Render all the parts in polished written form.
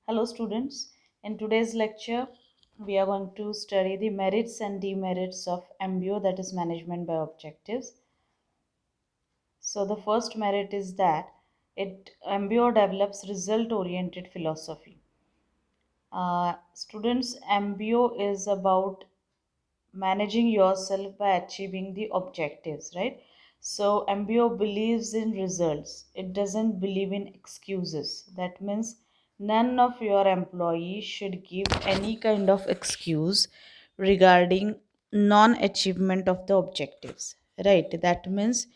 Hello, students. In today's lecture, we are going to study the merits and demerits of MBO, that is Management by Objectives. So, the first merit is that MBO develops result oriented philosophy. Students, MBO is about managing yourself by achieving the objectives, right? So MBO believes in results, it doesn't believe in excuses. That means none of your employees should give any kind of excuse regarding non achievement of the objectives, right? That means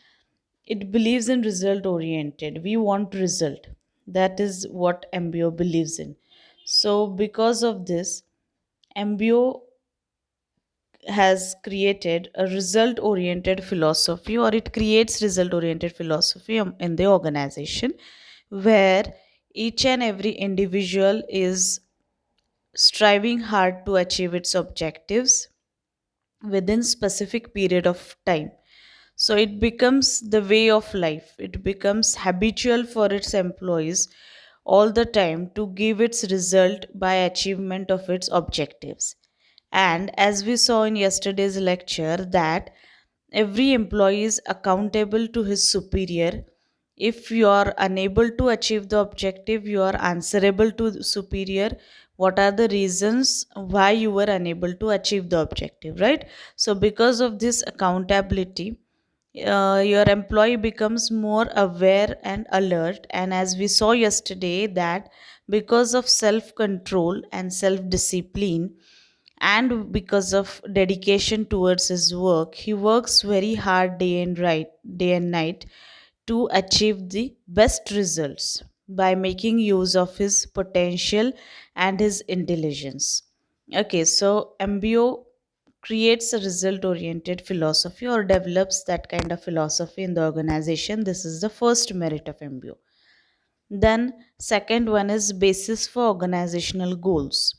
it believes in result oriented, we want result. That is what MBO believes in. So because of this, MBO has created a result oriented philosophy, or it creates result oriented philosophy in the organization, where each and every individual is striving hard to achieve its objectives within specific period of time. So it becomes the way of life, it becomes habitual for its employees all the time to give its result by achievement of its objectives. And as we saw in yesterday's lecture, that every employee is accountable to his superior. If you are unable to achieve the objective, you are answerable to the superior. What are the reasons why you were unable to achieve the objective, right? So because of this accountability, your employee becomes more aware and alert. And as we saw yesterday, that because of self control and self discipline, and because of dedication towards his work, he works very hard day and night to achieve the best results by making use of his potential and his intelligence. Okay, so MBO creates a result oriented philosophy, or develops that kind of philosophy in the organization. This is the first merit of MBO. Then second one is basis for organizational goals.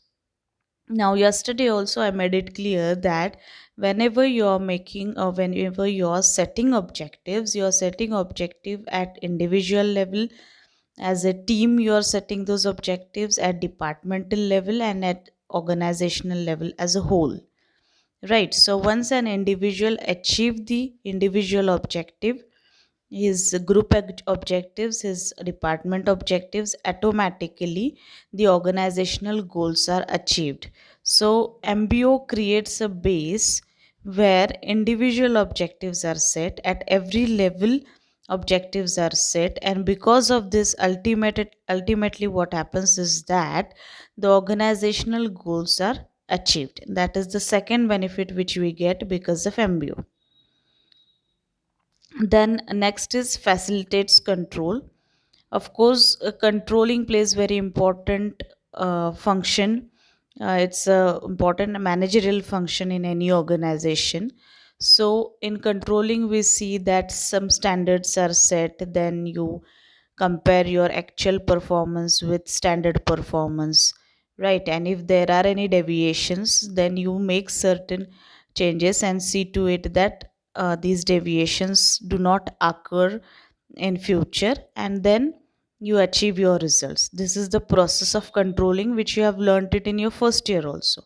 Now yesterday also I made it clear that whenever you're making, or whenever you're setting objectives, you're setting objective at individual level, as a team you're setting those objectives, at departmental level, and at organizational level as a whole, right? So once an individual achieve the individual objective, his group objectives, his department objectives, automatically the organizational goals are achieved. So MBO creates a base where individual objectives are set at every level, objectives are set, and because of this, ultimately what happens is that the organizational goals are achieved. That is the second benefit which we get because of MBO. Then next is facilitates control. Of course, controlling plays very important function. It's a important managerial function in any organization. So in controlling, we see that some standards are set, then you compare your actual performance with standard performance, right? And if there are any deviations, then you make certain changes and see to it that these deviations do not occur in future, and then you achieve your results. This is the process of controlling, which you have learned it in your first year also.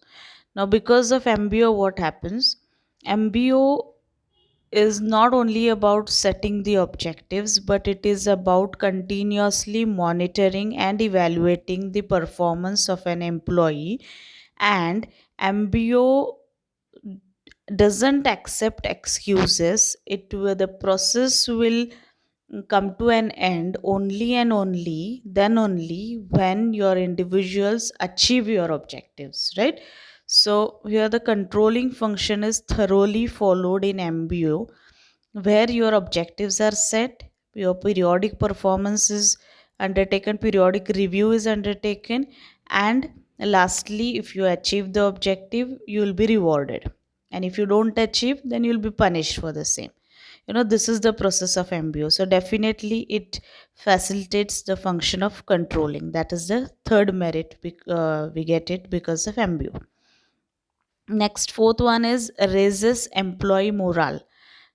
Now because of MBO, what happens, MBO is not only about setting the objectives, but it is about continuously monitoring and evaluating the performance of an employee. And MBO doesn't accept excuses. The process will come to an end only and only when your individuals achieve your objectives, right? So here the controlling function is thoroughly followed in MBO, where your objectives are set, your periodic performance is undertaken, periodic review is undertaken, and lastly, if you achieve the objective, you will be rewarded. And if you don't achieve, then you'll be punished for the same. This is the process of MBO. So definitely it facilitates the function of controlling. That is the third merit, we get it because of MBO. Next, fourth one is raises employee morale.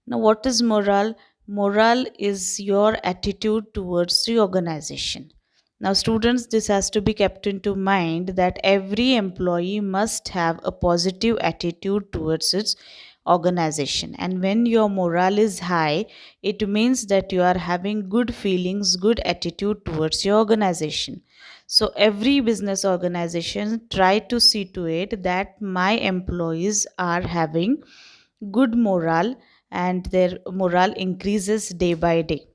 Now, what is morale? Morale is your attitude towards the organization. Now, students, this has to be kept into mind that every employee must have a positive attitude towards its organization. And when your morale is high, it means that you are having good feelings, good attitude towards your organization. So, every business organization try to see to it that my employees are having good morale and their morale increases day by day.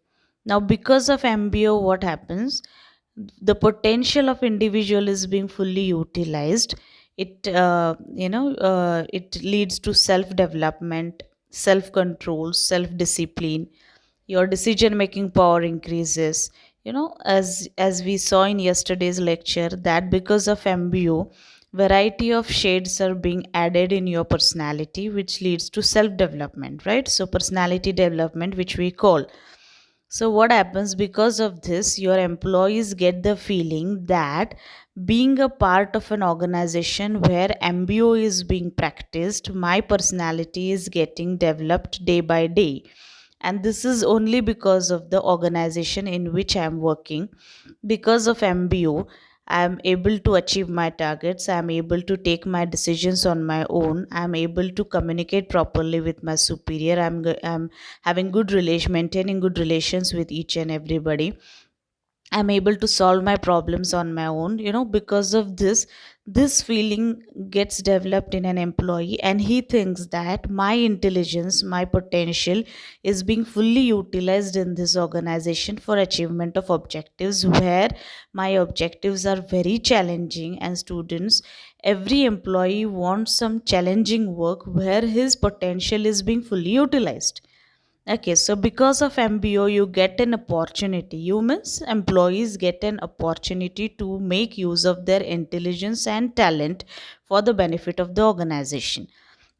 Now, because of MBO, what happens? The potential of individual is being fully utilized. It leads to self development, self control, self discipline. Your decision making power increases. As we saw in yesterday's lecture, that because of MBO, variety of shades are being added in your personality, which leads to self development, right? So personality development, which we call. So, what happens because of this? Your employees get the feeling that being a part of an organization where MBO is being practiced, my personality is getting developed day by day. And this is only because of the organization in which I am working. Because of MBO, I am able to achieve my targets. I am able to take my decisions on my own. I am able to communicate properly with my superior. I'm having good relation, maintaining good relations with each and everybody. I'm able to solve my problems on my own. Because of this feeling gets developed in an employee, and he thinks that my intelligence, my potential is being fully utilized in this organization for achievement of objectives, where my objectives are very challenging. And students, every employee wants some challenging work where his potential is being fully utilized. Okay, so because of MBO, you get an opportunity. You means employees get an opportunity to make use of their intelligence and talent for the benefit of the organization.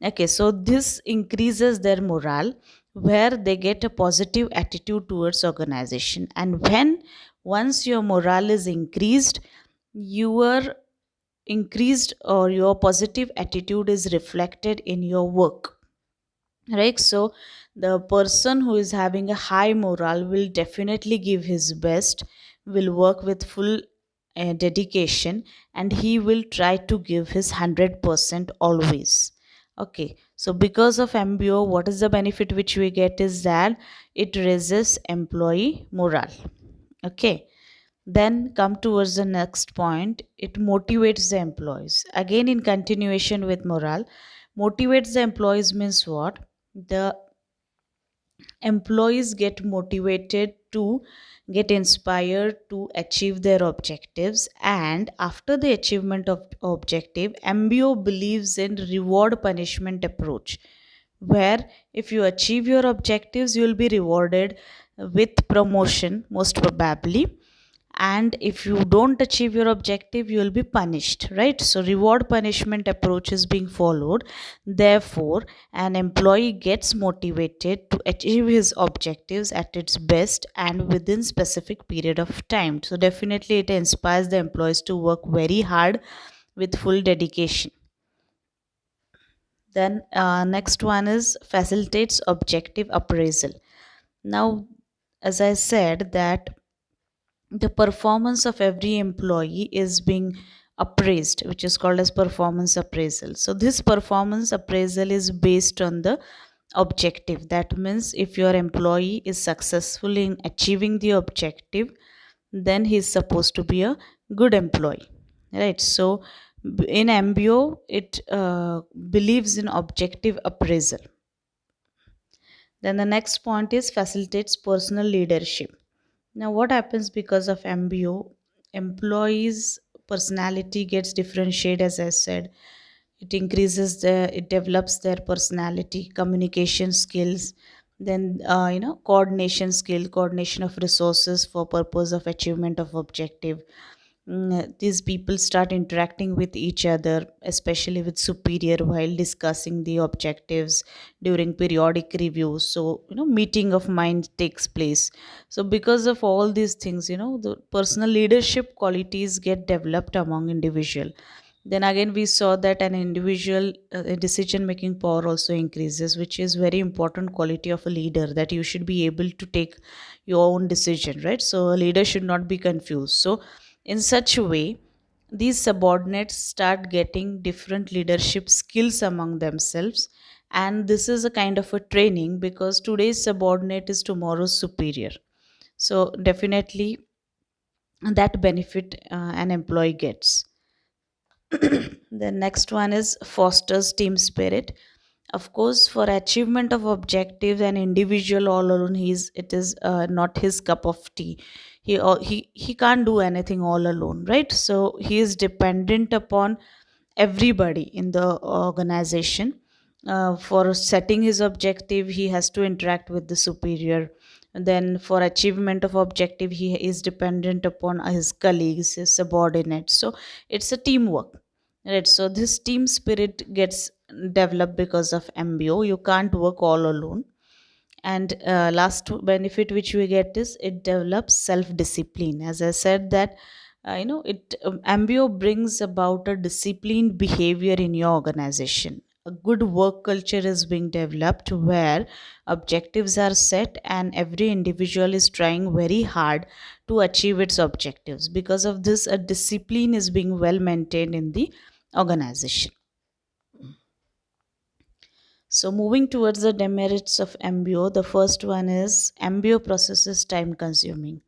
Okay, so this increases their morale, where they get a positive attitude towards organization. And when once your morale is increased, your increased or your positive attitude is reflected in your work, right? So the person who is having a high morale will definitely give his best, will work with full dedication, and he will try to give his 100% always. Okay, so because of MBO, what is the benefit which we get is that it raises employee morale. Okay, then come towards the next point. It motivates the employees. Again, in continuation with morale, motivates the employees means what? The employees get motivated to get inspired to achieve their objectives, and after the achievement of objective, MBO believes in reward punishment approach, where if you achieve your objectives, you will be rewarded with promotion most probably, and if you don't achieve your objective, you will be punished, right? So reward punishment approach is being followed. Therefore, an employee gets motivated to achieve his objectives at its best and within specific period of time. So definitely it inspires the employees to work very hard with full dedication. Then next one is facilitates objective appraisal. Now, as I said, that the performance of every employee is being appraised, which is called as performance appraisal. So this performance appraisal is based on the objective. That means if your employee is successful in achieving the objective, then he is supposed to be a good employee, right? So in MBO, it believes in objective appraisal. Then the next point is facilitates personal leadership. Now, what happens because of MBO? Employees' personality gets differentiated, as I said. It develops their personality, communication skills, then coordination skill, coordination of resources for purpose of achievement of objective. These people start interacting with each other, especially with superior, while discussing the objectives during periodic reviews. So meeting of mind takes place. So because of all these things, the personal leadership qualities get developed among individual. Then again, we saw that an individual decision making power also increases, which is very important quality of a leader, that you should be able to take your own decision, right? So a leader should not be confused. So in such a way, these subordinates start getting different leadership skills among themselves. And this is a kind of a training, because today's subordinate is tomorrow's superior. So definitely that benefit an employee gets. The next one is fosters team spirit. Of course, for achievement of objectives, an individual all alone, it is not his cup of tea. He can't do anything all alone, right? So he is dependent upon everybody in the organization. For setting his objective, he has to interact with the superior. And then for achievement of objective, he is dependent upon his colleagues, his subordinates. So it's a teamwork, right? So this team spirit gets developed because of MBO. You can't work all alone. And last benefit which we get is it develops self discipline. As I said that it MBO brings about a disciplined behavior in your organization. A good work culture is being developed where objectives are set and every individual is trying very hard to achieve its objectives. Because of this, a discipline is being well maintained in the organization. So, moving towards the demerits of MBO, the first one is MBO process is time consuming.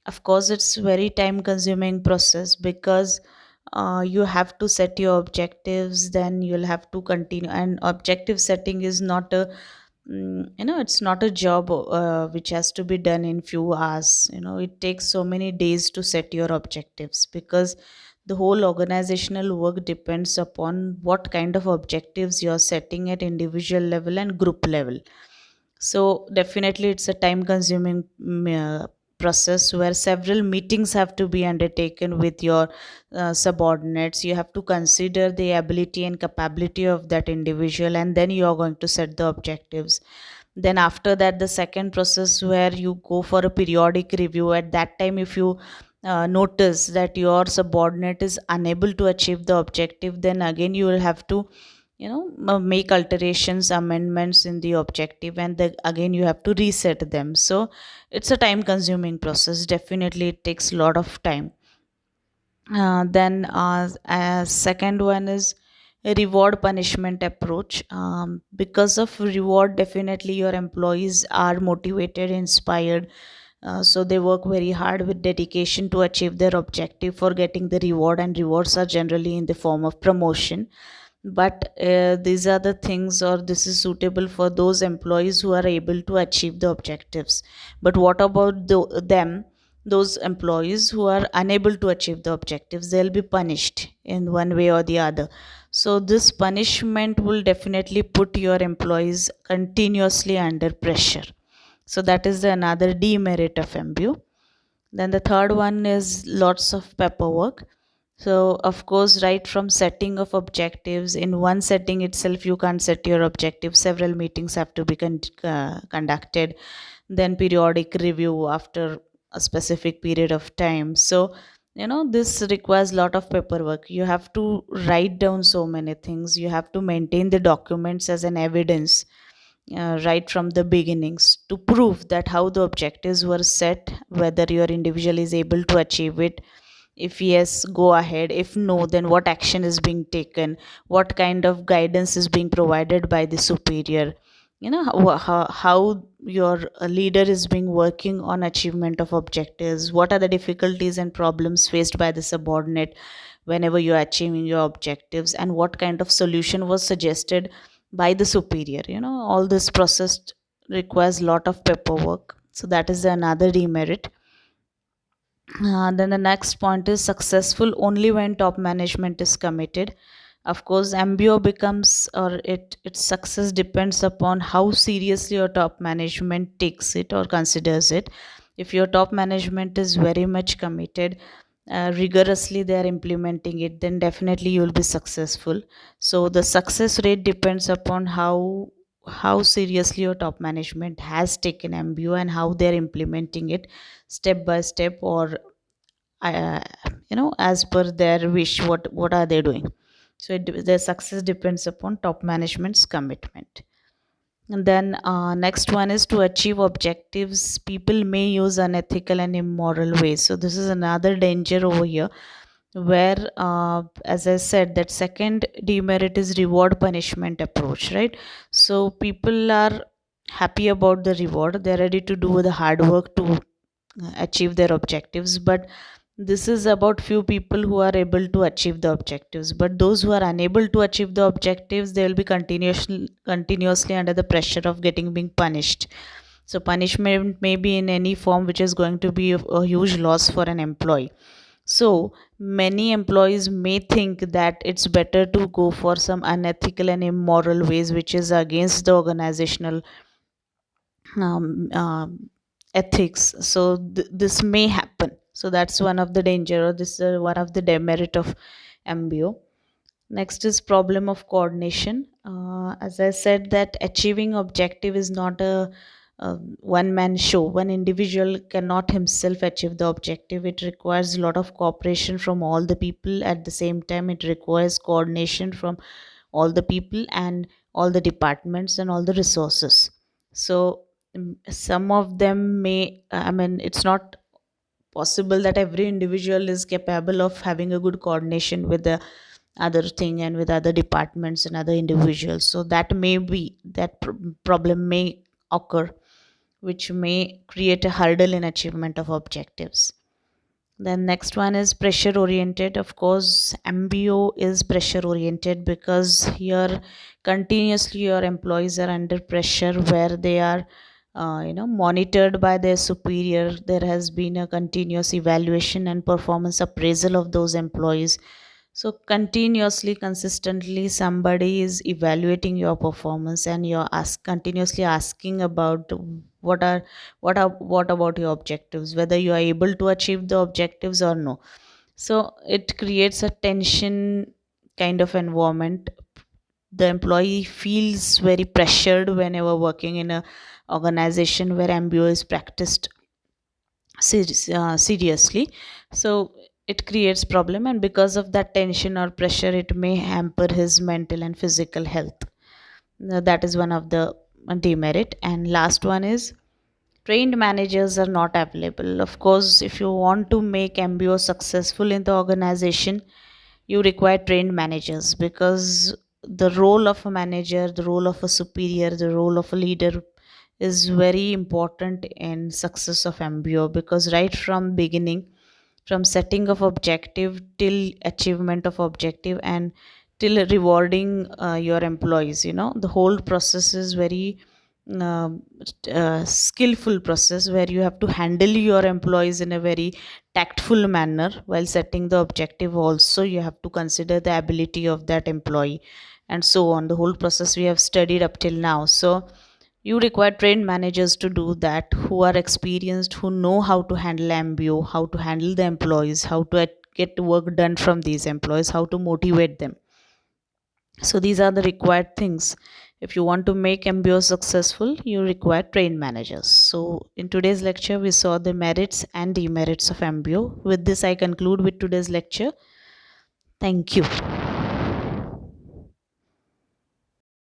Of course, it's very time consuming process, because you have to set your objectives, then you'll have to continue. And objective setting is not a it's not a job which has to be done in few hours. It takes so many days to set your objectives, because the whole organizational work depends upon what kind of objectives you're setting at individual level and group level. So definitely it's a time consuming process where several meetings have to be undertaken with your subordinates. You have to consider the ability and capability of that individual, and then you are going to set the objectives. Then after that, the second process where you go for a periodic review. At that time, if you notice that your subordinate is unable to achieve the objective, then again you will have to make alterations, amendments in the objective, and then again you have to reset them. So it's a time consuming process. Definitely it takes a lot of time. Then second one is a reward punishment approach. Because of reward, definitely your employees are motivated, inspired. So they work very hard with dedication to achieve their objective for getting the reward, and rewards are generally in the form of promotion. But these are the things, or this is suitable for those employees who are able to achieve the objectives. But what about them, those employees who are unable to achieve the objectives? They'll be punished in one way or the other. So this punishment will definitely put your employees continuously under pressure. So that is another demerit of MBO. Then the third one is lots of paperwork. So, of course, right from setting of objectives, in one setting itself, you can't set your objectives. Several meetings have to be conducted, then periodic review after a specific period of time. So, this requires a lot of paperwork. You have to write down so many things, you have to maintain the documents as an evidence right from the beginnings to prove that how the objectives were set, whether your individual is able to achieve it. If yes, go ahead. If no, then what action is being taken, what kind of guidance is being provided by the superior. How your leader is being working on achievement of objectives, what are the difficulties and problems faced by the subordinate whenever you are achieving your objectives, and what kind of solution was suggested by the superior. All this process requires lot of paperwork, so that is another demerit. Then the next point is successful only when top management is committed. Of course, MBO becomes, or its success depends upon how seriously your top management takes it or considers it. If your top management is very much committed, rigorously they are implementing it, then definitely you will be successful. So the success rate depends upon how seriously your top management has taken MBO and how they are implementing it step by step, or as per their wish, what are they doing. So their success depends upon top management's commitment. And then next one is to achieve objectives. People may use unethical and immoral ways. So this is another danger over here, where, as I said, that second demerit is reward punishment approach, right? So people are happy about the reward. They're ready to do the hard work to achieve their objectives, but this is about few people who are able to achieve the objectives, but those who are unable to achieve the objectives, they will be continuously under the pressure of getting being punished. So punishment may be in any form, which is going to be a huge loss for an employee. So many employees may think that it's better to go for some unethical and immoral ways, which is against the organizational um, um, ethics. So this may happen. So that's one of the danger, or this is one of the demerit of MBO. Next is problem of coordination. As I said, that achieving objective is not a one man show. One individual cannot himself achieve the objective. It requires a lot of cooperation from all the people. At the same time, it requires coordination from all the people and all the departments and all the resources. So some of them may, I mean, it's not possible that every individual is capable of having a good coordination with the other thing and with other departments and other individuals. So that may be that problem may occur, which may create a hurdle in achievement of objectives. Then next one is pressure oriented. Of course, MBO is pressure oriented because here continuously your employees are under pressure, where they are monitored by their superior. There has been a continuous evaluation and performance appraisal of those employees. So continuously, consistently, somebody is evaluating your performance, and you're continuously asking about what about your objectives, whether you are able to achieve the objectives or no. So it creates a tension kind of environment. The employee feels very pressured whenever working in a organization where MBO is practiced seriously. So it creates problem, and because of that tension or pressure, it may hamper his mental and physical health. Now, that is one of the demerit. And last one is trained managers are not available. Of course, if you want to make MBO successful in the organization, you require trained managers, because the role of a manager, the role of a superior, the role of a leader is very important in success of MBO, because right from beginning, from setting of objective till achievement of objective and till rewarding your employees, the whole process is very um skillful process, where you have to handle your employees in a very tactful manner. While setting the objective also, you have to consider the ability of that employee, and so on. The whole process we have studied up till now. So you require trained managers to do that, who are experienced, who know how to handle MBO, how to handle the employees, how to get work done from these employees, how to motivate them. So these are the required things. If you want to make MBO successful, you require trained managers. So in today's lecture, we saw the merits and demerits of MBO. With this, I conclude with today's lecture. Thank you.